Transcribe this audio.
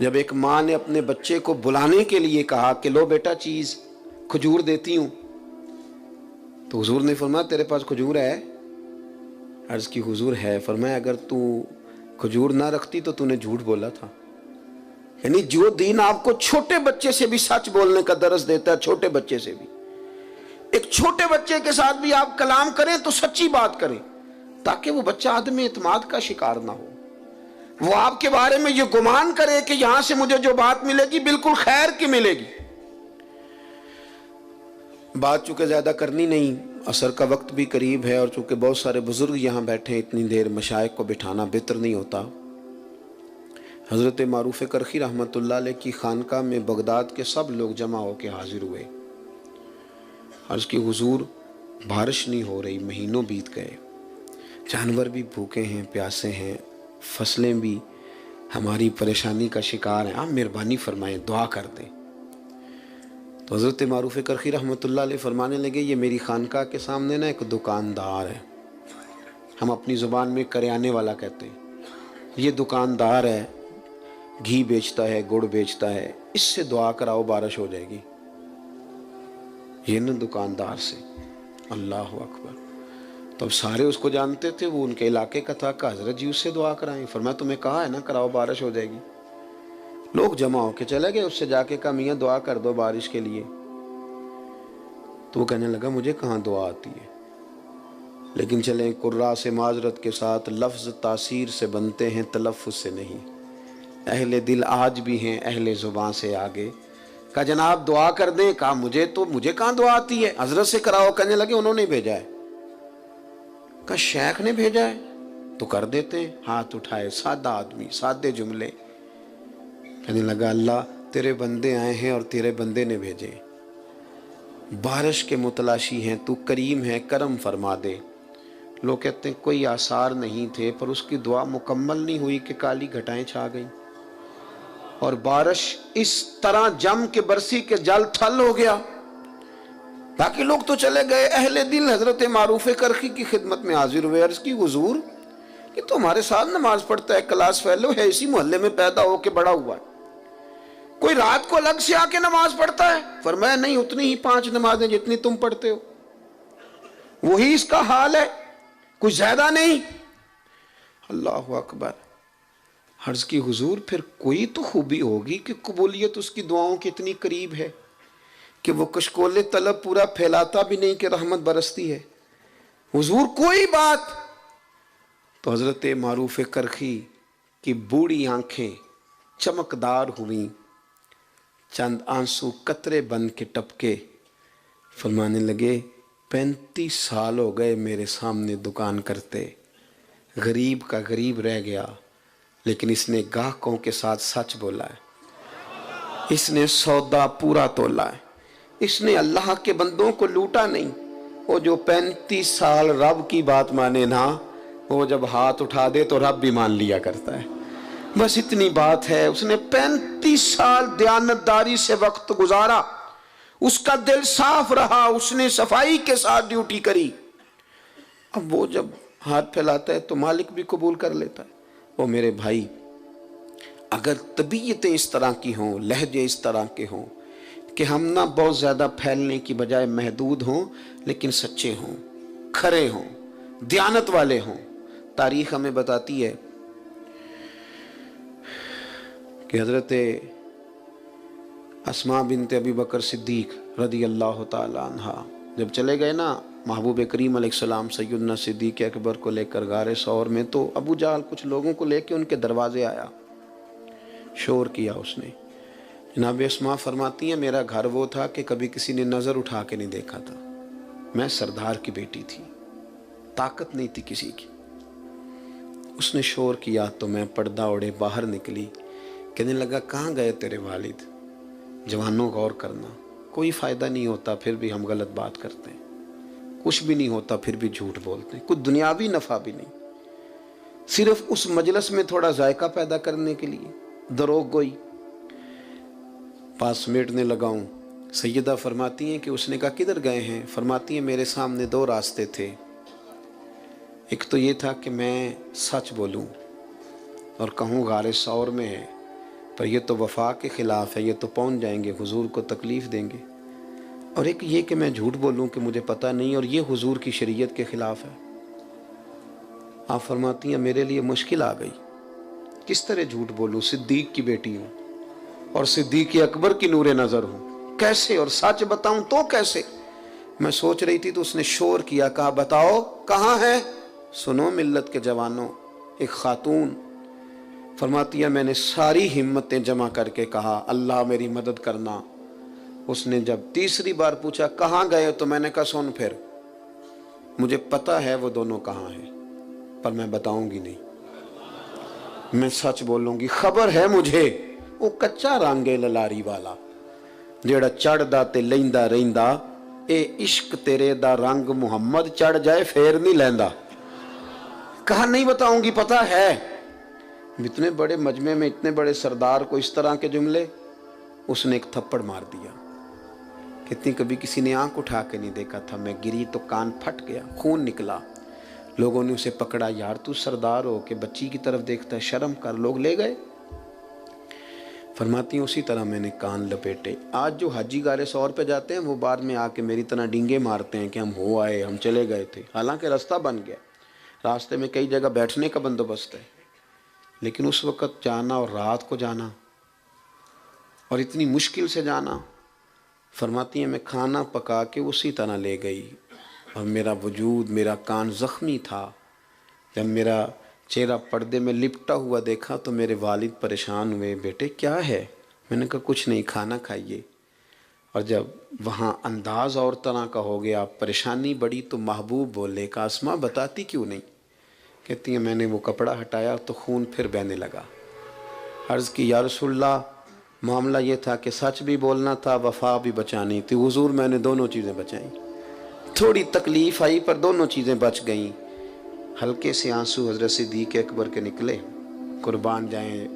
جب ایک ماں نے اپنے بچے کو بلانے کے لیے کہا کہ لو بیٹا چیز کھجور دیتی ہوں، تو حضور نے فرمایا تیرے پاس کھجور ہے؟ عرض کی حضور ہے۔ فرمایا اگر تو کھجور نہ رکھتی تو نے جھوٹ بولا تھا۔ یعنی جو دین آپ کو چھوٹے بچے سے بھی سچ بولنے کا درس دیتا ہے، چھوٹے بچے سے بھی، ایک چھوٹے بچے کے ساتھ بھی آپ کلام کریں تو سچی بات کریں، تاکہ وہ بچہ عدم اعتماد کا شکار نہ ہو، وہ آپ کے بارے میں یہ گمان کرے کہ یہاں سے مجھے جو بات ملے گی بالکل خیر کی ملے گی۔ بات چونکہ زیادہ کرنی نہیں، عصر کا وقت بھی قریب ہے، اور چونکہ بہت سارے بزرگ یہاں بیٹھے ہیں، اتنی دیر مشائخ کو بٹھانا بہتر نہیں ہوتا۔ حضرت معروف کرخی رحمۃ اللہ علیہ کی خانقاہ میں بغداد کے سب لوگ جمع ہو کے حاضر ہوئے۔ عرض کی حضور بارش نہیں ہو رہی، مہینوں بیت گئے، جانور بھی بھوکے ہیں، پیاسے ہیں، فصلیں بھی ہماری پریشانی کا شکار ہیں، آپ مہربانی فرمائیں، دعا کر دیں۔ تو حضرت معروف کرخی رحمۃ اللہ علیہ فرمانے لگے یہ میری خانقاہ کے سامنے نا ایک دکاندار ہے، ہم اپنی زبان میں کریانے والا کہتے ہیں، یہ دکاندار ہے، گھی بیچتا ہے، گڑ بیچتا ہے، اس سے دعا کراؤ بارش ہو جائے گی۔ یہ نا دکاندار سے، اللہ اکبر۔ تو اب سارے اس کو جانتے تھے، وہ ان کے علاقے کا تھا، کہ حضرت جی اس سے دعا کرائیں۔ فرمایا تمہیں کہا ہے نا کراؤ بارش ہو جائے گی۔ لوگ جمع ہو کے چلے گئے، اس سے جا کے کہا میاں دعا کر دو بارش کے لیے۔ تو وہ کہنے لگا مجھے کہاں دعا آتی ہے، لیکن چلیں قراء سے معذرت کے ساتھ، لفظ تاثیر سے بنتے ہیں تلفظ سے نہیں، اہل دل آج بھی ہیں اہل زباں سے آگے۔ کہا جناب دعا کر دیں، کہا مجھے کہاں دعا آتی ہے، حضرت سے کراؤ۔ کہنے لگے انہوں نے بھیجا ہے۔ کہا شیخ نے بھیجا ہے تو کر دیتے ہیں۔ ہاتھ اٹھائے، سادہ آدمی، سادے جملے۔ کہنے لگا اللہ تیرے بندے آئے ہیں اور تیرے بندے نے بھیجے، بارش کے متلاشی ہیں، تو کریم ہے، کرم فرما دے۔ لوگ کہتے ہیں کوئی آثار نہیں تھے، پر اس کی دعا مکمل نہیں ہوئی کہ کالی گھٹائیں چھا گئیں اور بارش اس طرح جم کے برسی کے جل تھل ہو گیا۔ باقی لوگ تو چلے گئے، اہل دل حضرت معروف کرخی کی خدمت میں حاضر ہوئے۔ عرض کی حضور کہ تو ہمارے ساتھ نماز پڑھتا ہے، کلاس فیلو ہے، اسی محلے میں پیدا ہو کے بڑا ہوا ہے، کوئی رات کو الگ سے آ کے نماز پڑھتا ہے؟ فرمایا نہیں، اتنی ہی 5 نمازیں جتنی تم پڑھتے ہو، وہی اس کا حال ہے، کچھ زیادہ نہیں۔ اللہ اکبر۔ عرض کی حضور پھر کوئی تو خوبی ہوگی کہ قبولیت اس کی دعاؤں کی اتنی قریب ہے کہ وہ کشکول طلب پورا پھیلاتا بھی نہیں کہ رحمت برستی ہے۔ حضور کوئی بات؟ تو حضرت معروف کرخی کی بوڑھی آنکھیں چمکدار ہوئیں، چند آنسو قطرے بن کے ٹپکے، فرمانے لگے 35 سال ہو گئے میرے سامنے دکان کرتے، غریب کا غریب رہ گیا، لیکن اس نے گاہکوں کے ساتھ سچ بولا ہے، اس نے سودا پورا تولا ہے، اس نے اللہ کے بندوں کو لوٹا نہیں۔ وہ جو 35 سال رب کی بات مانے نا، وہ جب ہاتھ اٹھا دے تو رب بھی مان لیا کرتا ہے۔ بس اتنی بات ہے، اس نے 35 سال دیانتداری سے وقت گزارا، اس کا دل صاف رہا، اس نے صفائی کے ساتھ ڈیوٹی کری۔ اب وہ جب ہاتھ پھیلاتا ہے تو مالک بھی قبول کر لیتا ہے۔ وہ میرے بھائی، اگر طبیعتیں اس طرح کی ہوں، لہجے اس طرح کے ہوں کہ ہم نہ بہت زیادہ پھیلنے کی بجائے محدود ہوں، لیکن سچے ہوں، کھرے ہوں، دیانت والے ہوں۔ تاریخ ہمیں بتاتی ہے کہ حضرت اسماء بنت ابی بکر صدیق رضی اللہ تعالی عنہ جب چلے گئے نا محبوب کریم علیہ السلام سیدنا صدیق اکبر کو لے کر غار ثور میں، تو ابو جہل کچھ لوگوں کو لے کے ان کے دروازے آیا، شور کیا اس نے۔ جناب اسماء فرماتی ہیں میرا گھر وہ تھا کہ کبھی کسی نے نظر اٹھا کے نہیں دیکھا تھا، میں سردار کی بیٹی تھی، طاقت نہیں تھی کسی کی۔ اس نے شور کیا تو میں پردہ اوڑے باہر نکلی، کہنے لگا کہاں گئے تیرے والد؟ جوانوں غور کرنا، کوئی فائدہ نہیں ہوتا پھر بھی ہم غلط بات کرتے ہیں، کچھ بھی نہیں ہوتا پھر بھی جھوٹ بولتے ہیں، کچھ دنیاوی نفع بھی نہیں، صرف اس مجلس میں تھوڑا ذائقہ پیدا کرنے کے لیے دروغ گوئی۔ پاس سمیٹنے لگا ہوں، سیدہ فرماتی ہیں کہ اس نے کہا کدھر گئے ہیں؟ فرماتی ہیں میرے سامنے 2 راستے تھے، ایک تو یہ تھا کہ میں سچ بولوں اور کہوں غار ثور میں ہے، پر یہ تو وفا کے خلاف ہے، یہ تو پہنچ جائیں گے، حضور کو تکلیف دیں گے۔ اور ایک یہ کہ میں جھوٹ بولوں کہ مجھے پتہ نہیں، اور یہ حضور کی شریعت کے خلاف ہے۔ آپ فرماتی ہیں میرے لیے مشکل آ گئی، کس طرح جھوٹ بولوں؟ صدیق کی بیٹی ہوں اور صدیق اکبر کی نور نظر ہوں، کیسے؟ اور سچ بتاؤں تو کیسے؟ میں سوچ رہی تھی تو اس نے شور کیا، کہا بتاؤ کہاں ہے؟ سنو ملت کے جوانوں، ایک خاتون فرماتی ہے میں نے ساری ہمتیں جمع کر کے کہا اللہ میری مدد کرنا۔ اس نے جب تیسری بار پوچھا کہاں گئے تو میں نے کہا سن پھر، مجھے پتا ہے وہ دونوں کہاں ہیں پر میں بتاؤں گی نہیں، میں سچ بولوں گی۔ خبر ہے مجھے وہ کچا رانگے للاری والا جیڑا چڑھ دا تے لیندا رہندا، اے عشق تیرے دا رنگ محمد چڑھ جائے پھر نہیں لیندا۔ کہا نہیں بتاؤں گی، پتا ہے۔ اتنے بڑے مجمع میں اتنے بڑے سردار کو اس طرح کے جملے، اس نے ایک تھپڑ مار دیا۔ کتنی کبھی کسی نے آنکھ اٹھا کے نہیں دیکھا تھا، میں گری تو کان پھٹ گیا، خون نکلا۔ لوگوں نے اسے پکڑا، یار تو سردار ہو کہ بچی کی طرف دیکھتا ہے، شرم کر۔ لوگ لے گئے۔ فرماتی ہیں اسی طرح میں نے کان لپیٹے۔ آج جو حاجی گارے 100 پہ جاتے ہیں وہ بعد میں آ کے میری طرح ڈینگے مارتے ہیں کہ ہم ہو آئے، ہم چلے گئے تھے، حالانکہ راستہ بن گیا، راستے میں کئی جگہ بیٹھنے کا بندوبست ہے، لیکن اس وقت جانا اور رات کو جانا اور اتنی مشکل سے جانا۔ فرماتی ہیں میں کھانا پکا کے اسی طرح لے گئی، اور میرا وجود، میرا کان زخمی تھا۔ جب میرا چہرہ پردے میں لپٹا ہوا دیکھا تو میرے والد پریشان ہوئے، بیٹے کیا ہے؟ میں نے کہا کچھ نہیں، کھانا کھائیے۔ اور جب وہاں انداز اور طرح کا ہو گیا، پریشانی بڑی، تو محبوب بولے کہ اسماء بتاتی کیوں نہیں؟ کہتی ہیں میں نے وہ کپڑا ہٹایا تو خون پھر بہنے لگا۔ عرض کی یا رسول اللہ، معاملہ یہ تھا کہ سچ بھی بولنا تھا، وفا بھی بچانی تھی۔ حضور میں نے دونوں چیزیں بچائیں، تھوڑی تکلیف آئی پر دونوں چیزیں بچ گئیں۔ ہلکے سے آنسو حضرت صدیق اکبر کے نکلے، قربان جائیں۔